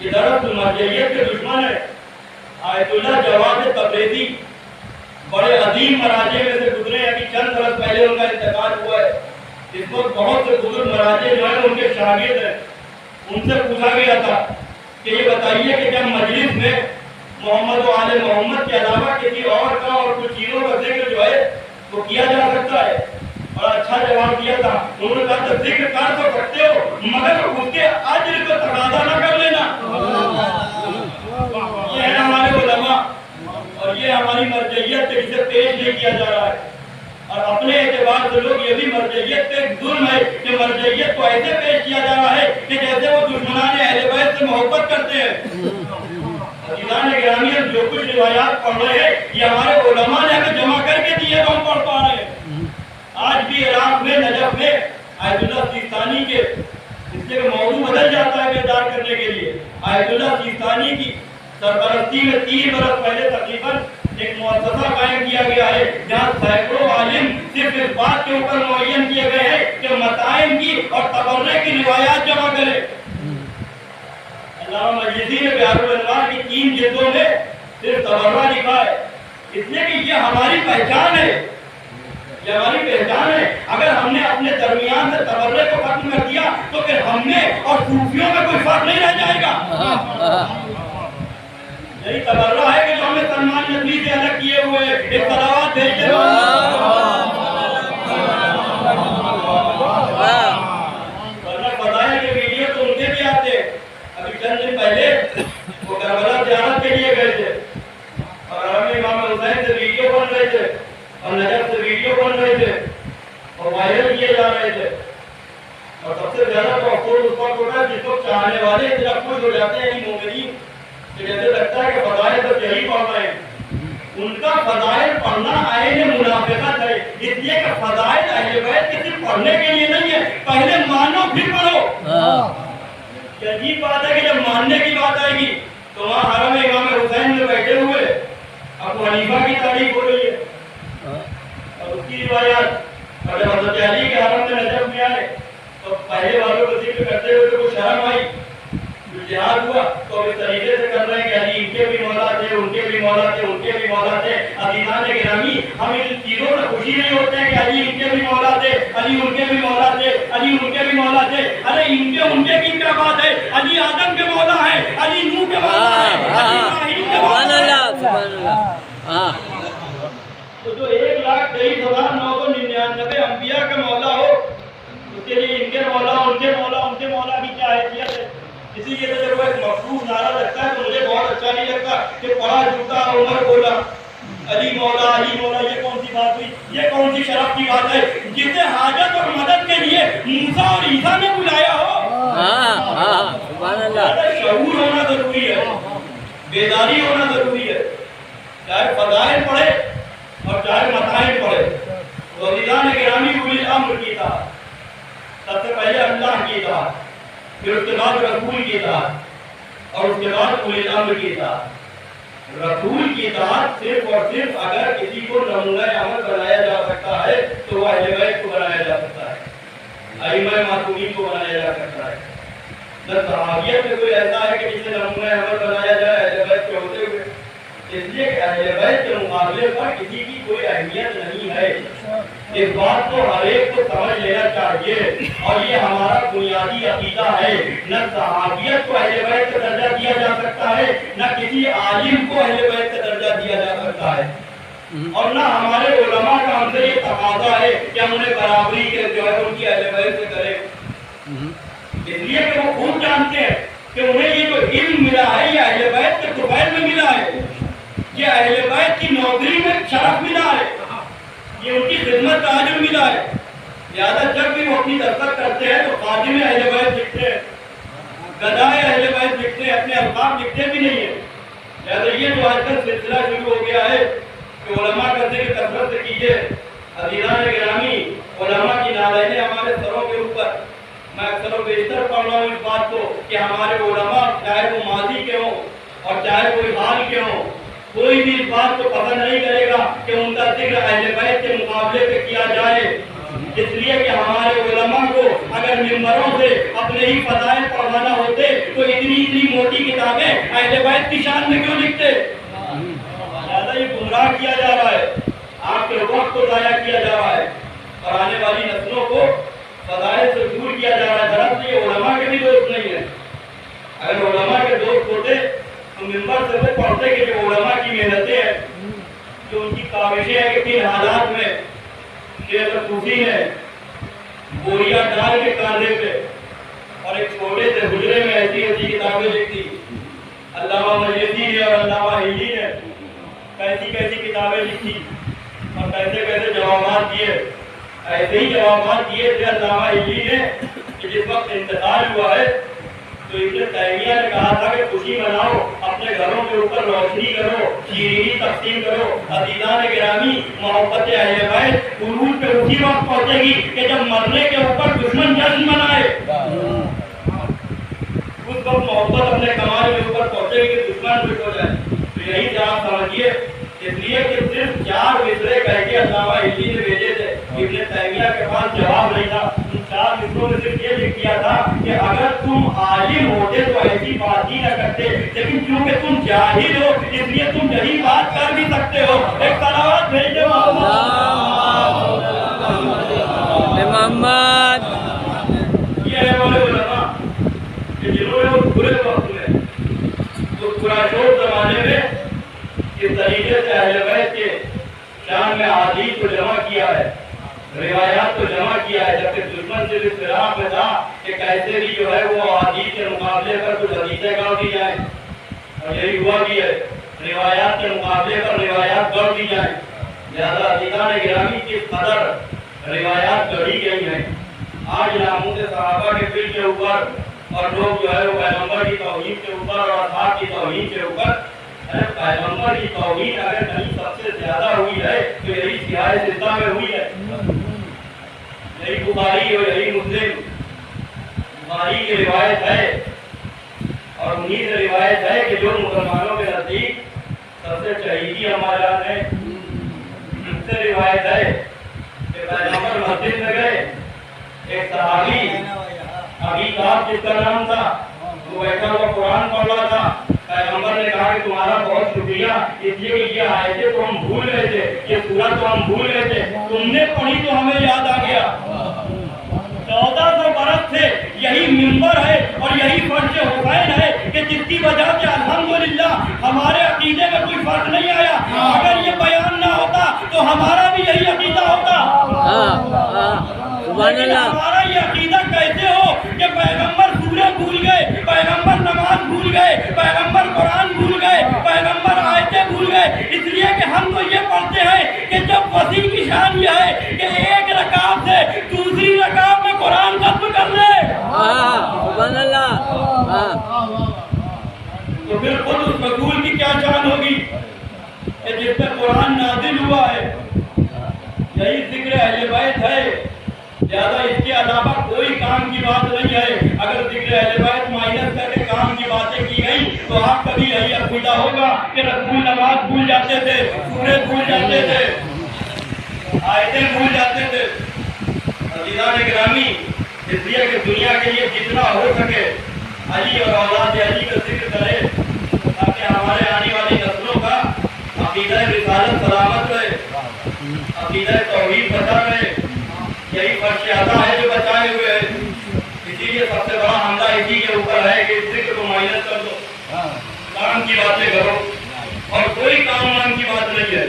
B: یہ دراصل مرجعیت کے دشمن ہے. آیت اللہ جواد تبریزی بڑے عظیم مراجع میں سے گزرے ہیں، ابھی چند برس پہلے ان کا انتقال ہوا ہے. اس وقت بہت سے بزرگ مراجع جو ہیں ان کے شاگرد ہیں. ان سے پوچھا گیا تھا کہ یہ بتائیے کہ جب مجلس میں محمد و آل محمد کے علاوہ کسی اور کا اور کچھ چیزوں کا ذکر جو ہے وہ کیا جا سکتا ہے؟ اور اچھا جواب دیا تھا. انہوں نے کہا کہ ذکر کر تو سکتے ہو مگر اس کے اجر کو تقاضا نہ کر لینا. یہ ہے ہمارے علماء اور یہ ہماری مرجعیت سے اسے پیش نہیں کیا جا رہا ہے. اور اپنے اعتبار سے لوگ یہ بھی مرجعیت پہ ظلم ہے کہ مرجعیت کو ایسے پیش کیا جا رہا ہے کہ جیسے وہ دشمنان اہل بیت سے محبت کرتے ہیں. عزیزان گرامی، جو کچھ روایات پڑھ رہے ہیں یہ ہمارے علماء نے ہمیں جمع کر کے دیے تو ہم پڑھ پا رہے ہیں. آج بھی عراق میں نجف میں آیت اللہ سیستانی کے اس کے موضوع بدل جاتا ہے بیدار کرنے کے لیے. آیت اللہ سیستانی کی سرپرستی میں 3 برس پہلے تقریباً ایک مؤسسہ قائم کیا گیا ہے جہاں سینکڑوں عالم صرف اس بات کے اوپر معین کیے گئے ہیں کہ متائن کی اور تبرے کی روایات جمع کریں. علامہ مجلسی نے بہار الانوار کی 3 جلدوں میں صرف تبرہ لکھا ہے، اس لیے کہ یہ ہماری پہچان ہے. یہ ہماری پہچان ہے. اگر ہم نے اپنے درمیان سے تبرے کو ختم کر دیا تو پھر ہم میں اور صوفیوں میں کوئی فرق نہیں رہ جائے گا. یہی تبرہ ہے کہ جو ہمیں سلمان نقوی سے الگ کیے ہوئے ایک صلوات بھیجتے ہیں. ورنہ فضائل کے ویڈیو تو ان کے بھی آتے. ابھی چند دن پہلے وہ کربلا زیارت کے لیے گئے تھے اور اور وائرل کیے جا رہے تھے. اور سب سے زیادہ تو افسوس اس وقت ہوتا ہے جس کو چاہنے والے اتنا خوش ہو جاتے ہیں مومنین کہ جیسے لگتا ہے کہ فضائل تو یہی پڑھ رہے ہیں. ان کا فضائل پڑھنا عین منافقت ہے، اس لیے کہ فضائل اہل بیت کے صرف پڑھنے کے لیے نہیں ہے، پہلے مانو پھر پڑھو. یہ عجیب بات ہے کہ جب ماننے کی بات آئے گی تو وہاں حرم امام حسین میں بیٹھے ہوئے ابو حنیفہ کی تعریف ہو رہی ہے اور اس کی روایات. اور جب حضرت علی کے حرم میں نجف میں آئے تو پہلے والوں کو ذکر کرتے ہوئے تو شرم آئی. جہاد ہوا تو اس طریقے سے کر رہے ہیں کہ علی ان کے بھی مولا تھے، ان کے بھی مولا تھے، ان کے بھی مولا تھے. عزیزان گرامی، ہم ان چیزوں سے خوشی نہیں ہوتے ہیں کہ علی ان کے بھی مولا تھے، علی ان کے بھی مولا تھے، علی ان کے بھی مولا تھے. ارے ان کے کی کیا بات ہے؟ علی آدم کے مولا ہے، علی نوح کے مولا ہے، علی ابراہیم کے مولا ہے.
C: سبحان اللہ.
B: تو جو 1,23,999 انبیاء کا مولا ہو اس کے لیے ان کے مولا، ان کے مولا، ان کے مولا کی کیا حیثیت ہے؟ اسی لیے تو جب وہ ایک مخصوص نعرہ لگتا ہے تو مجھے بہت اچھا نہیں لگتا کہ پڑھا جھوٹا عمر بولا علی مولا، علی مولا. یہ کون سی بات ہوئی؟ یہ کون سی شرف کی بات ہے؟ جسے حاجت اور مدد کے لیے موسیٰ اور عیسیٰ نے بلایا ہو.
C: سبحان اللہ.
B: شعور ہونا ضروری ہے، بیداری ہونا ضروری ہے. چاہے فضائل پڑھے اور چاہے مطائل پڑھے. عزیزان گرامی، اولی الامر کی اطاعت، سب سے پہلے اللہ کی اطاعت، پھر اس کے بعد رسول کی اطاعت اور اس کے بعد اولی الامر کی اطاعت. رسول کی اطاعت صرف اور صرف اگر کسی کو نمونہ عمل بنایا جا سکتا ہے تو وہ اہل بیت کو بنایا جا سکتا ہے، ائمہ معصومین کو بنایا جا سکتا ہے. نہ صحابیت میں کوئی ایسا ہے کہ جسے نمونہ عمل بنایا جائے اہل بیت کے ہوتے ہوئے. اس لیے کہ اہل بیت کے مقابلے پر کسی کی کوئی اہمیت نہیں ہے. اس بات کو ہر ایک کو سمجھ لینا چاہیے اور یہ ہمارا بنیادی عقیدہ ہے. نہ صحابیت کو اہل بیت کا درجہ دیا جا سکتا ہے، نہ کسی عالم کو اہل بیت کا درجہ دیا جا سکتا ہے، اور نہ ہمارے علماء کا ہم سے یہ تقاضا ہے کہ ہم انہیں برابری کے جو ہے ان کی اہل بیت سے کریں. اس لیے کہ وہ خود جانتے ہیں کہ انہیں یہ جو علم ملا ہے یہ اہل بیت کے طفیل میں ملا ہے، یہ اہل بیت کی نوکری میں شرف ملا ہے، یہ ان کی خدمت کا اجر ملا ہے. لہٰذا جب بھی وہ اپنی دستخط کرتے ہیں تو خادم اہل بیت لکھتے ہیں، گدائے اہل بیت لکھتے ہیں، اپنے القاب لکھتے بھی نہیں ہیں. لہٰذا یہ جو آج کل سلسلہ شروع ہو گیا ہے کہ علماء کا ذکر کثرت سے کیجیے. عزیزان گرامی، علماء کی نالینیں ہمارے سروں کے اوپر. میں اکثر و بیشتر پڑھ رہا ہوں اس بات کو کہ ہمارے علماء چاہے وہ ماضی کے ہوں اور چاہے کوئی حال کے ہوں، کوئی بھی اس بات کو پسند نہیں کرے گا کہ ان کا ذکر اہل بیت کے مقابلے پہ کیا جائے. اس لیے کہ ہمارے علماء کو اگر ممبروں سے اپنے ہی فضائل پڑھانا ہوتے تو اتنی موٹی کتابیں اہل بیت کی شان میں کیوں لکھتے؟ زیادہ یہ گمراہ کیا جا رہا ہے، آپ کے وقت کو ضائع کیا جا رہا ہے اور آنے والی نسلوں کو فضائل سے دور کیا جا رہا ہے. دراصل یہ علماء کے بھی دوست نہیں ہے. اگر علماء کے دوست ہوتے تو ممبر سے وہ پڑھتے کہ جو علماء کی محنتیں ہیں، جو ان کی کاوشیں ہیں کہ کن حالات میں شیخ صوفی نے بوریا ڈال کے کاندھے پہ اور ایک چھوٹے سے حجرے میں ایسی ایسی کتابیں لکھی. علامہ مجلسی نے اور علامہ ہلی نے کیسی کیسی کتابیں لکھی اور کیسے کیسے جوابات دیے. ایسے ہی جوابات دیے تھے علامہ ہلی نے کہ جس وقت انتقال ہوا ہے تو ابن تیمیہ نے کہا تھا کہ خوشی مناؤ، اپنے گھروں کے اوپر روشنی کرو، شیرینی تقسیم کرو. عزیزان گرامی، محبت اہل بیت عروج پہ اسی وقت پہنچے گی کہ جب مرنے کے اوپر دشمن جشن منائے. اس وقت محبت اپنے کمال کے اوپر پہنچے گی کہ دشمن مٹ ہو جائے. تو یہی سے آپ سمجھیے. اس لیے کہ صرف 4 مصرے کہہ کے علامہ ہلی نے بھیجے تھے. ابن تیمیہ کے پاس جواب نہیں تھا. ان 4 مصروں نے صرف یہ لکھ دیا تھا کہ اگر تم عالم ہوتے تو ایسی بات ہی نہ کرتے، لیکن کیونکہ تم جاہل ہو اس لیے تم یہی بات کر بھی سکتے ہو. ایک صلوات بھیجو
C: محمد.
B: یہ ہے ہمارے علماء کہ جنہوں نے اس برے وقت میں اس پراشور زمانے میں اس طریقے سے اہل بیت کے شان میں احادیث کو جمع کیا ہے، روایات کو جمع کیا ہے. جبکہ دشمن سے اس فراق میں تھا کہ کیسے بھی جو ہے وہ احادیث کے مقابلے پر کچھ حدیثیں گڑھ دی جائیں، اور یہی ہوا بھی ہے. روایات کے مقابلے پر روایات گڑھ دی جائیں. لہٰذا عزیزان گرامی کس قدر روایات گڑھی گئی ہیں. آج ناموں سے صحابہ کے دل کے اوپر اور لوگ جو ہے وہ پیغمبر کی توہین کے اوپر اور اصحاب کی توہین کے اوپر. ارے پیغمبر کی توہین اگر کہیں سب سے زیادہ ہوئی ہے تو یہی سیاہ زندہ میں ہوئی ہے. یہی بخاری اور یہی مسلم. بخاری کی روایت ہے اور انہی سے روایت ہے کہ جو مسلمانوں کے نزدیک سب سے شہیدی ہمارا ہے. ان سے روایت ہے کہ پیغمبر مسجد میں گئے, ایک صحابی ابھی کعب جس کا نام تھا وہ بیٹھا ہوا قرآن پڑھ رہا تھا. پیغمبر نے کہا کہ تمہارا بہت شکریہ, اس لیے کہ یہ آیتیں تو ہم بھول گئے تھے, یہ سورت تو ہم بھول گئے تھے, تم نے پڑھی تو ہمیں یاد آ گیا. 1400 برس سے یہی منبر ہے اور یہی فرش حسین ہے کہ جس کی وجہ سے الحمدللہ ہمارے عقیدے میں کوئی فرق نہیں آیا. اگر یہ بیان نہ ہوتا تو ہمارا بھی یہی عقیدہ ہوتا. لیکن ہمارا یہ عقیدہ کیسے ہو کہ پیغمبر سورہ بھول گئے, پیغمبر نماز بھول گئے, پیغمبر قرآن بھول گئے, پیغمبر آیتیں بھول گئے. اس لیے کہ ہم تو یہ پڑھتے ہیں کہ جب وسیع کی شان یہ ہے کہ ایک رکعت سے دوسری رکعت میں قرآن ختم کر لے.
C: سبحان اللہ.
B: تو پھر خود اس رسول کی کیا شان ہوگی کہ جس پہ قرآن نازل ہوا ہے. یہی ذکر اہل بیت ہے, زیادہ اس کے علاوہ کوئی کام کی بات نہیں ہے. اگر ذکر اہل بیت مائنس کر کے کام کی باتیں کی گئی تو آپ کبھی یہی عقیدہ ہوگا کہ رسول نماز بھول جاتے تھے, سورے بھول جاتے تھے, آیتیں بھول جاتے تھے. عزیزان گرامی, اس لیے کہ دنیا کے لیے جتنا ہو سکے علی اور اولاد علی کا ذکر کرے تاکہ ہمارے آنے والی نسلوں کا عقیدہ رسالت سلامت رہے, عقیدہ توحید بچا رہے. یہی فرش آتا ہے جو بچائے ہوئے ہیں. اسی لیے سب سے بڑا حملہ اسی کے اوپر ہے کہ اس ذکر کو مائنس کر دو, کام کی باتیں کرو. اور کوئی کام من کی بات نہیں ہے,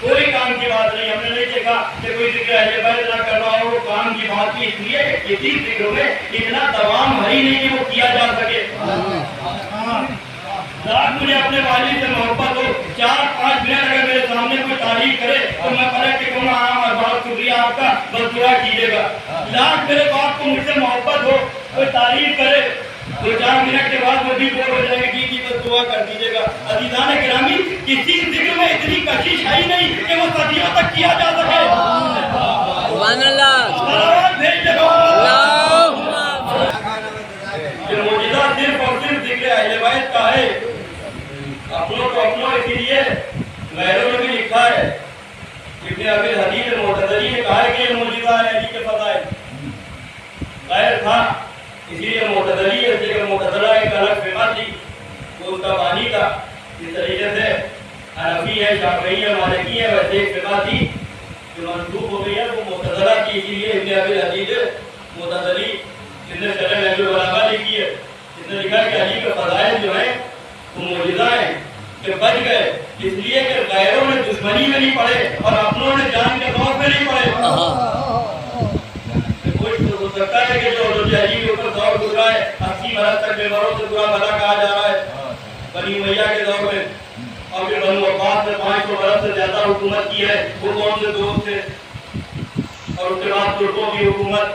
B: کوئی کام کی بات نہیں. ہم نے نہیں دیکھا کہ کوئی ذکر اہل بیت نہ کر رہا ہو وہ کام کی بات کی, اس لیے کہ کسی ذکر میں اتنا دوام ہے ہی نہیں کہ وہ کیا جا سکے. مجھے اپنے والد سے محبت ہو, 4-5 منٹ اگر میرے سامنے کوئی تعریف کرے تو میں پلٹ کے کہوں ہاں بہت شکریہ آپ کا, بس دعا کیجیے گا. لاکھ میرے باپ کو مجھ سے محبت ہو, کوئی تعریف کرے 2-4 منٹ کے بعد وہ بھی بول ہو جائے گا جی بس دعا کر دیجیے گا. عزیزان گرامی, کسی ذکر میں اتنی کشش ہے ہی نہیں کہ وہ صدیوں تک کیا جا سکے.
C: سبحان اللہ.
B: یہ معجزہ صرف اور صرف ذکر اہل بیت کا ہے. اپنوں کو اپنوں, اسی لیے غیروں نے بھی لکھا ہے. ابن ابی الحدیث المعتزلی نے کہا ہے کہ یہ معجزہ ہے علی کے فضائل. غیر تھا, اسی لیے معتزلی ہے, جگہ معتزلہ ایک الگ فرقہ تھی, وہ اس کا بانی تھا. اس طریقے سے حنفی ہے, شافعی ہے, مالکی ہے, ویسے ایک فرقہ تھی جو منسوخ ہو گئی ہے, وہ معتزلہ کی. اسی لیے ابن ابی الحدیث معتزلی جس نے شرح نہج البلاغہ لکھی ہے, اس نے لکھا کہ علی کے فضائل جو ہیں وہ معجزہ ہیں کہ بچ گئے, اس لیے کہ غیروں نے دشمنی میں نہیں پڑے اور اپنوں نے جان کے دور میں نہیں پڑے. کوئی ہو سکتا ہے کہ جو علی کے اوپر دور گزرا ہے 80 برس تک بیماروں سے برا بھلا کہا جا رہا ہے بنی امیہ کے دور میں, اور پھر بنو عباس نے 500 برس سے زیادہ حکومت کی ہے, وہ کون سے دوست تھے, اور اس کے بعد ترکوں کی حکومت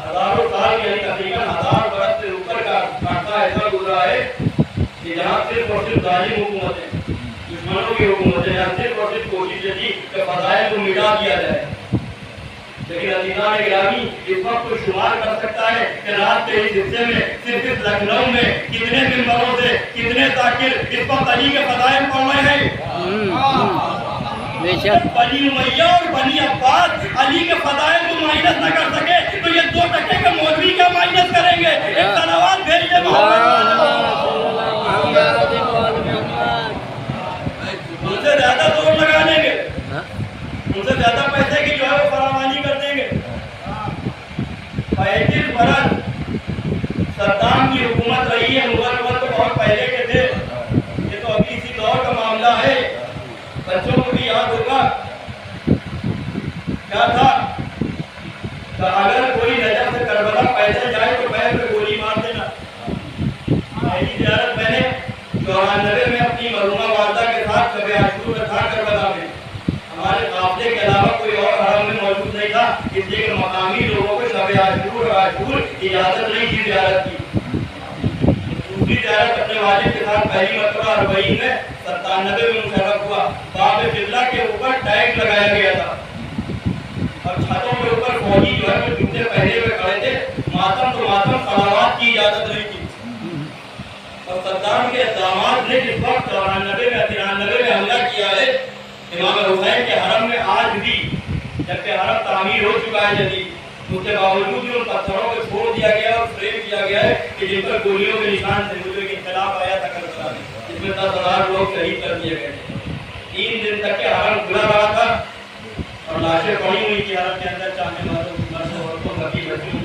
B: ہزاروں سال یعنی تقریباً 1000 برس سے اوپر کا عرصہ ایسا گزرا ہے کہ جہاں صرف اور صرف ظالم حکومتیں, دشمنوں کی حکومتیں, یہاں صرف اور صرف کوشش یہ تھی کہ فضائل کو مٹا دیا جائے. لیکن عزیزان گرامی, اس وقت کوئی شمار کر سکتا ہے کہ رات کے اس حصے میں صرف لکھنؤ میں کتنے ممبروں سے کتنے ذاکر اس وقت علی کے فضائل پڑھ رہے ہیں. بنی امیہ اور بنی عباس علی کے فضائل کو مائنس نہ کر سکے تو یہ 2% کے مولوی کا مائنس کریں گے. ایک صلوات بھیجیے ان سے زیادہ زور لگا دیں گے, ان سے زیادہ پیسے کی جو ہے وہ فراوانی کر دیں گے. 35 برس صدام کی حکومت رہی ہے, مغل وقت تو بہت پہلے کے تھے, یہ تو ابھی اسی دور کا معاملہ ہے. بچوں کو بھی یاد ہوگا کیا تھا کہ اگر کوئی نجف سے کربلا پیدل جائے تو پیر پہ گولی مار دینا. پہلی زیارت میں نے 94 میں اپنی مرحومہ والدہ کے ساتھ شب عاشور میں تھا کربلا میں. ہمارے قافلے کے علاوہ کوئی اور اجازت نہیں تھی زیارت کی. دوسری زیارت اپنے والد کے ساتھ پہلی مرتبہ 40 میں 97 میں مشرف ہوا. باب قبلہ کے اوپر ٹیگ لگایا گیا تھا اور چھتوں کے اوپر فوجی جو ہے وہ جوتے پہنے ہوئے کھڑے تھے. ماتم تو ماتم، صلوات کی اجازت نہیں تھی. اور صدام کے داماد نے جس وقت 94 میں 93 میں حملہ کیا ہے امام حسین کے حرم میں، آج بھی جبکہ حرم تعمیر ہو چکا ہے جدید، اس کے باوجود بھی ان پتھروں کو چھوڑ دیا گیا اور فریم کیا گیا ہے کہ جن پر گولیوں کے نشان تھے. مجھے ایک انقلاب آیا تھا کربلا میں جس میں 10,000 لوگ شہید کر دیے گئے تھے. 3 دن تک کے حرم کھلا رہا تھا اور لاشیں پڑی ہوئی تھی حرم کے اندر. چاہنے والوں کی عورتوں بچی بچی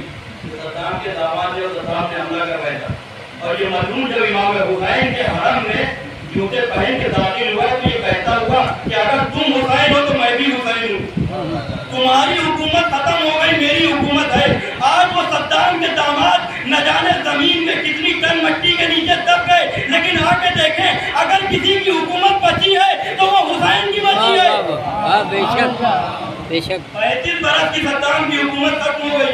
B: صدام کے داماد نے اور صدام نے حملہ کروایا تھا. اور یہ مظلوم جب امام حسین کے حرم میں جوتے پہن کے داخل ہوا تو یہ کہتا ہوا کہ اگر تم حسین ہو تو میں بھی حسین ہوں. تمہاری حکومت ختم ہو گئی، میری حکومت ہے. آج وہ صدام کے داماد نہ جانے زمین میں کتنی ٹن مٹی کے نیچے دب گئے، لیکن آ کے دیکھیں اگر کسی کی حکومت بچی ہے تو وہ حسین کی بچی ہے.
C: بے شک بے شک.
B: 35 برس کی صدام کی حکومت ختم ہو گئی.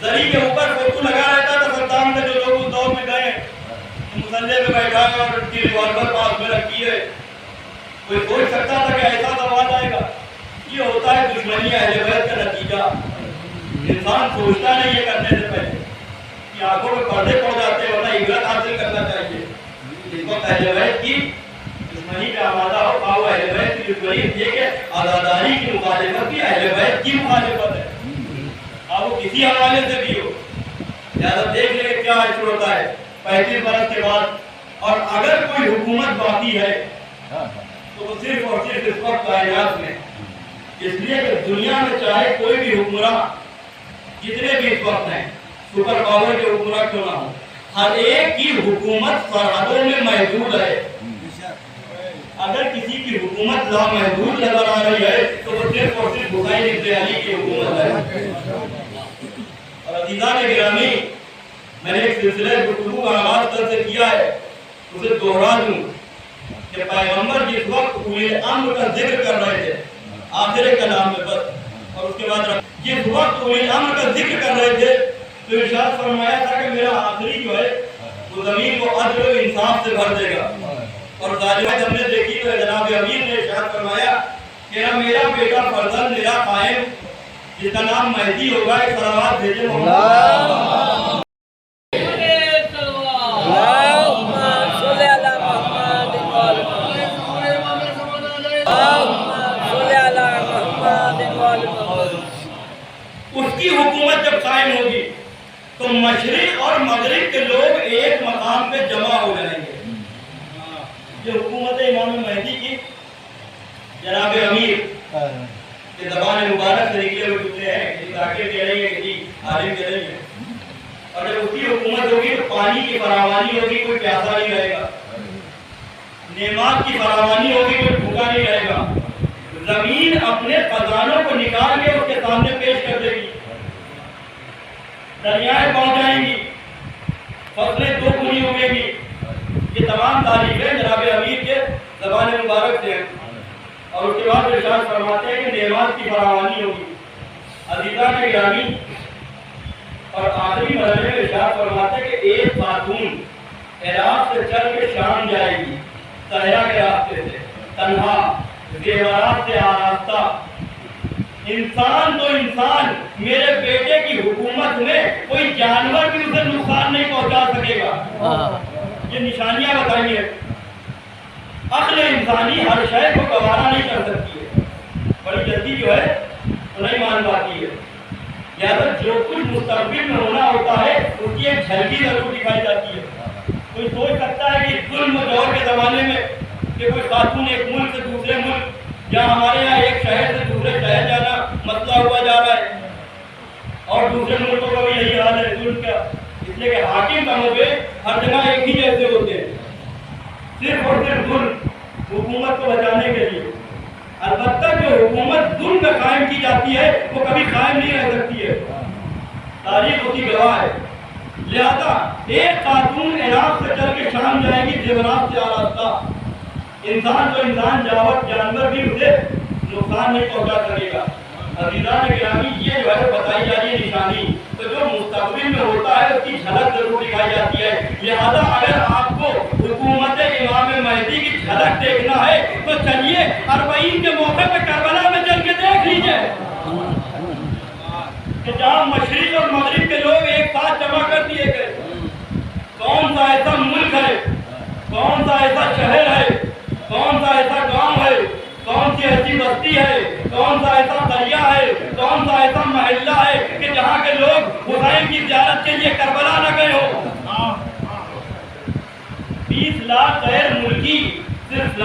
B: زری کے اوپر فوٹو لگا رہتا تھا صدام نے. جو لوگ اس دور میں گئے مسلح پہ بیٹھا ہے اور ان کی ریوالور پاس میں رکھی ہے. کوئی سوچ سکتا تھا کہ ایسا سوال آئے گا؟ یہ ہوتا ہے دشمنی اہل بیت کا نتیجہ. انسان سوچتا نہیں یہ کرنے سے پہلے کہ آنکھوں میں پردے پڑ جاتے ہیں، ورنہ عبرت حاصل کرنا چاہیے. جس کو اہل بیت کی دشمنی کا آمادہ ہو، وہ اہل بیت کی دشمنی یہ کہ آزاداری کی مخالفت بھی اہل بیت کی مخالفت ہے، وہ کسی حوالے سے بھی ہو. لہٰذا دیکھ لیں کہ کیا حشر ہوتا ہے 35 برس کے بعد. اور اگر کوئی حکومت باقی ہے تو وہ صرف اور صرف اس وقت کائنات میں، اس لیے کہ دنیا میں چاہے کوئی بھی حکمراں جتنے بھی اس وقت ہیں سپر پاور کے حکمراں کیوں نہ ہوں، ہر ایک کی حکومت سرحدوں میں محدود ہے. اگر کسی کی حکومت لامحدود نظر آ رہی ہے تو وہ صرف اور صرف حسین ابن علی کی حکومت ہے. اور عزیزان گرامی، میں نے ایک سلسلہ گفتگو کا آغاز کل سے کیا ہے، اسے دوہرا دوں کہ پیغمبر جس وقت اولی الامر کا ذکر کر رہے تھے آخر کلام میں بس، اور اس کے بعد جس وقت اولی الامر کا ذکر کر رہے تھے تو ارشاد فرمایا تھا کہ میرا آخری جو ہے وہ زمین کو عدل و انصاف سے بھر دے گا. اور ظالمت ہم نے دیکھی تو جناب امیر نے ارشاد فرمایا کہ میرا بیٹا فرزند میرا قائم جس کا نام مہدی ہوگا، ایک صلوات بھیجے محمد. اس کی حکومت جب قائم ہوگی تو مشرق اور مغرب کے لوگ ایک مقام پہ جمع ہو جائیں گے. یہ حکومت امام مہدی کی جناب امیر کے زبان مبارک سے نکلے ہوئے جملے ہیں، کسی ذاکر کہہ رہی ہے، کسی عالم کہہ رہی ہے. اور جب اس کی حکومت ہوگی تو پانی کی فراوانی ہوگی، کوئی پیاسا نہیں رہے گا. نعمات کی فراوانی ہوگی، کوئی بھوکا نہیں رہے گا. زمین اپنے خزانوں کو نکال کے اس کے سامنے پیش کر دے گی. دریائیں پہنچ جائیں گی، فصلیں دو گنی اگیں گی. یہ تمام تعریفیں جناب امیر کے زبان مبارک سے ہیں. اور اس کے بعد ارشاد فرماتے ہیں کہ نعمات کی فراوانی ہوگی. عزیزان گرامی، اور آخری مرحلے میں ارشاد فرماتے ہیں کہ ایک خاتون عراق سے چل کے شام جائے گی، صحرا کے راستے سے، تنہا، زیورات سے آراستہ. انسان تو انسان، میرے بیٹے کی حکومت میں کوئی جانور بھی اسے نقصان نہیں پہنچا سکے گا. یہ نشانیاں بتائی ہیں. عقل انسانی ہر شے کو گوارا نہیں کر سکتی ہے، بڑی جلدی جو ہے وہ نہیں مان پاتی ہے. لہٰذا جو کچھ مستقبل میں ہونا ہوتا ہے اس کی ایک جھلکی ضرور دکھائی جاتی ہے. کوئی سوچ سکتا ہے کہ ظلم دور کے زمانے میں کہ کوئی خاتون ایک ملک سے دوسرے ملک یا ہمارے یہاں ایک شہر سے دوسرے شہر جانا مسئلہ ہوا جا رہا ہے، اور دوسرے ملکوں کا بھی یہی حال ہے ظلم کا. اس لیے کہ حاکم کم ہو گئے، ہر جگہ ایک ہی جیسے ہوتے ہیں، صرف اور صرف ظلم حکومت کو بچانے کے لیے. البتہ جو حکومت ظلم میں قائم کی جاتی ہے وہ کبھی قائم نہیں رہ سکتی ہے، تاریخ اس کی گواہ ہے. لہذا ایک خاتون عراق سے چل کے شام جائے گی، زیورات سے آراستہ. انسان تو انسان، جانور بھی اسے نقصان نہیں پہنچا سکے گا. عزیزان گرامی، یہ جو ہے بتائی جا رہی ہے نشانی. تو جو مستقبل میں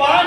B: 5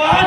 B: 5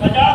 B: 50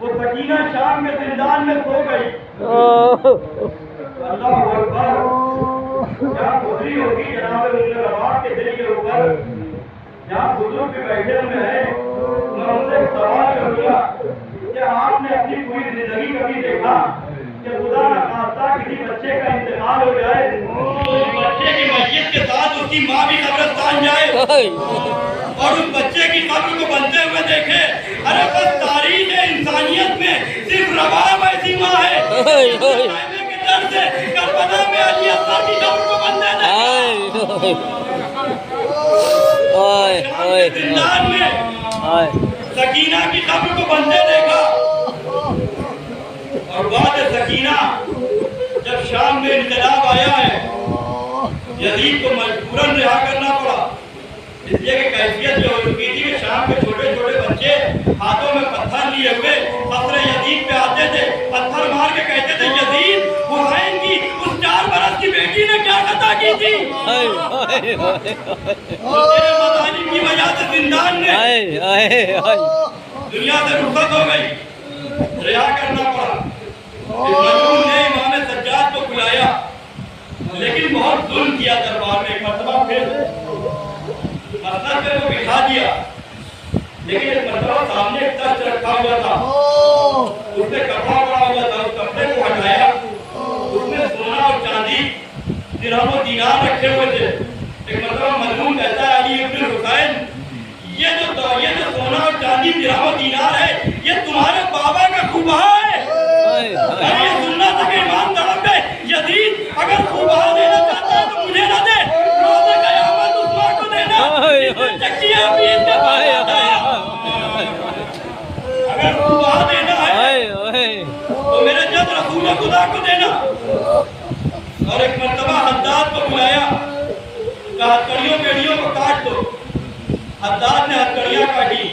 B: وہ سکینہ شام کے زندان میں سو گئی۔ اللہ اکبر، جہاں گزری ہوگی جناب رباط کے دل کے اوپر، جہاں بزرگ بھی بیٹھے ہوئے ہیں، میں ان سے ایک سوال کروں گا کہ آپ نے اپنی پوری زندگی کبھی دیکھا کہ خدا نہ خواستہ کسی بچے کا انتقال ہو جائے تو اس بچے کی میت کے ساتھ اس کی ماں بھی قبرستان جائے اور اس بچے کی قبر کو بنتے ہوئے دیکھے؟ ارے بس تاریخ انسانیت میں صرف رباب ایسی ماں ہے کے در سے کربلا میں علی اصغر کی قبر کو بنتے دیکھا، زندان میں سکینہ کی قبر کو بنتے دیکھا۔ اور بعد سکینہ جب شام میں انقلاب آیا ہے، یزید کو مجبوراً رہا کرنا پڑا، اس لیے کہ کیفیت جو ہو چکی تھی کہ شام کے چھوٹے چھوٹے بچے ہاتھوں میں پتھر لیے ہوئے قصر یزید پہ آتے تھے، پتھر مار کے کہتے تھے یزید حسین کی اس 4 برس کی بیٹی نے کیا خطا کی تھی، تیرے مظالم کی وجہ سے زندان میں دنیا سے رخصت ہو گئی، رہا کرنا پڑا۔ اس مجنون نے امام سجاد کو بلایا، لیکن بہت ظلم کیا دربار میں، ایک مرتبہ پھر مسند پہ وہ بٹھا دیا، لیکن ایک مرتبہ سامنے ایک تخت رکھا ہوا تھا، اس میں کپڑا پڑا ہوا تھا، اس کپڑے کو ہٹایا، اس میں سونا اور چاندی درہم و دینار رکھے ہوئے تھے۔ ایک مرتبہ مجنون کہتا ہے علی ابن حسین، یہ جو سونا اور چاندی درہم و دینار ہے یہ تمہارے بابا کا خوبہ ہے۔ میں یہ سننا تھا کہ ایمان تڑپ گئے، یزید اگر خوبہ دینا چاہتا ہے تو مجھے نہ دے، روز قیامت اس ماں کو دینا جس نے چکیاں بھی اس کے پاس آتا ہے۔ اگر خوبہ دینا ہے تو میرے جد رسول خدا کو دینا۔ اور ایک مرتبہ حداد کو بلایا، کہا ہتھکڑیوں بیڑیوں کو کاٹ دو۔ حداد نے ہتھکڑیاں کاٹی،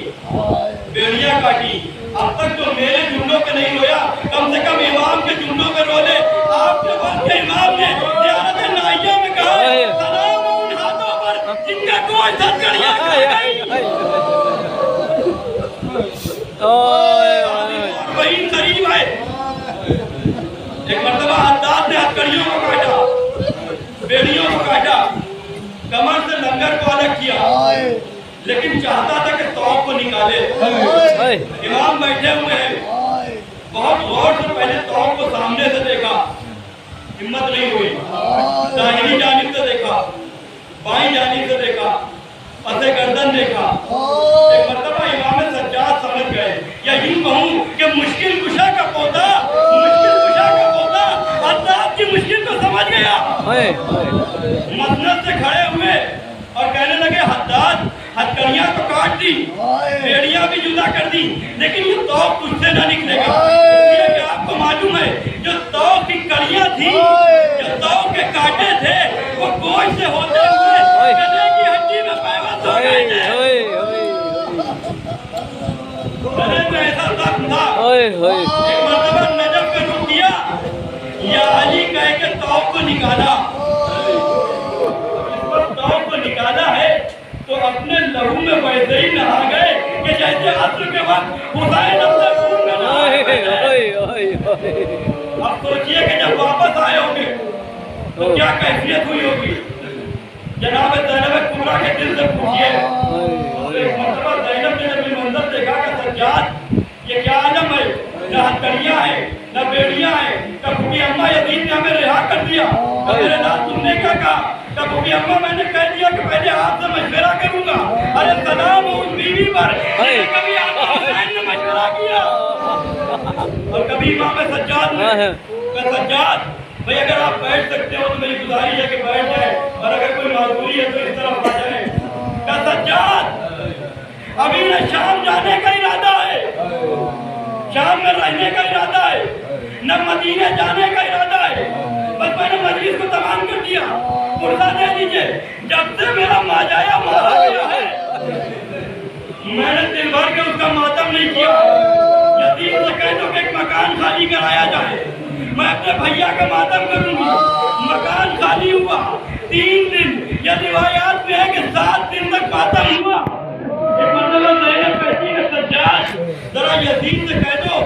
B: بیڑیاں کاٹی، اب تک تو میرے جملوں پہ نہیں رویا، کم سے کم امام کے جملوں پہ رو لے۔ آپ کے وقت کے امام نے زیارت نائیہ میں کہا سلام ان ہاتھوں پر جن کا کوئی ہتھکڑیاں کھا گئی۔ وہی قریب ہے۔ ایک مرتبہ حداد نے ہتھکڑیوں کو کاٹا، بیڑیوں کو کاٹا، کمر سے لنگر کو الگ کیا، لیکن چاہتا تھا کہ توق کو نکالے۔ امام بیٹھے ہوئے ہیں، بہت غور سے پہلے توق کو سامنے سے دیکھا، ہمت نہیں ہوئی، داہنی جانب سے دیکھا، بائیں جانب سے دیکھا، پس گردن دیکھا۔ ایک مرتبہ امام سجاد سمجھ گئے، یا یوں کہوں کہ مشکل کشا کا پوتا حداد کی مشکل کو سمجھ گیا۔ مسند سے کھڑے ہوئے اور کہنے لگے حداد ہتھکڑیاں تو کاٹ دی، بیڑیاں بھی جدا کر دی، لیکن یہ توق تجھ سے نہ نکلے گا، اس لیے کہ آپ کو معلوم ہے جو توق کی کڑیاں تھیں، جو توق کے کانٹے تھے، وہ گوشت سے ہوتے ہوئے گلے کی ہڈی میں پیوست ہو گئے تھے۔ گلے میں ایسا زخم تھا۔ ایک مرتبہ نجف پہ رک گیا، یا علی کہہ کے توق کو نکالا، توق کو نکالا ہے تو اپنے لہو میں ویسے ہی نہا گئے کہ جیسے عصر کے وقت حسین اپنے خون میں نہا گئے۔ اب سوچئے کہ جب واپس آئے ہوں گے تو کیا کیفیت ہوئی ہوگی۔ جناب زینب کبریٰ کے دل سے پوچھئے، ایک مرتبہ زینب نے جب یہ منظر دیکھا کہ سجاد یہ کیا عالم ہے، نہ ہتھکڑیاں ہیں نہ بیڑیاں ہیں، کہ بھوٹی اماں یزید نے ہمیں رہا کر دیا، میرے نام تم نے کیا کہا؟ کہ بھوٹی اماں میں نے کہہ دیا کہ پہلے آپ سے مشورہ کروں گا۔ ارے سلام اس بیوی پر جنہیں کبھی آقا حسین نے مشورہ کیا اور کبھی امام سجاد نے کہ سجاد بھئی اگر آپ بیٹھ سکتے ہو تو میری گزارش ہے کہ بیٹھ جائے، اور اگر کوئی معذوری ہے تو اس طرف آ جائے۔ کہ سجاد ابھی نہ شام جانے کا ارادہ ہے، شام میں رہنے کا ارادہ ہے، نہ مدینے جانے کا ارادہ ہے، بس میں نے مجلس کو تمام کر دیا، پردہ دے دیجئے۔ جب سے میرا ماجایا مارا گیا ہے میں نے دل بھر کے اس کا ماتم نہیں کیا۔ یزید سے کہہ دو کہ ایک مکان خالی کرایا جائے، میں اپنے بھیا کا ماتم کروں گی۔ مکان خالی ہوا 3 دن، یہ روایات میں ہے کہ 7 دن تک ماتم ہوا۔ ایک مرتبہ زینب کہتی ہے سجاد ذرا یزید سے کہہ دو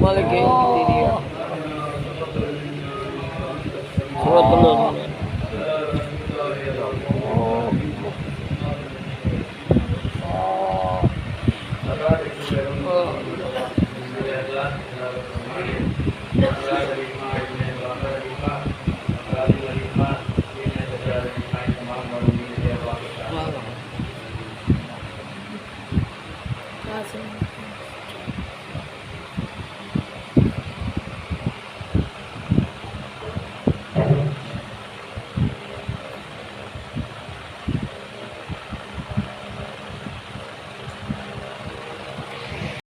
C: Malah kayak gitu dia. Surat Allah.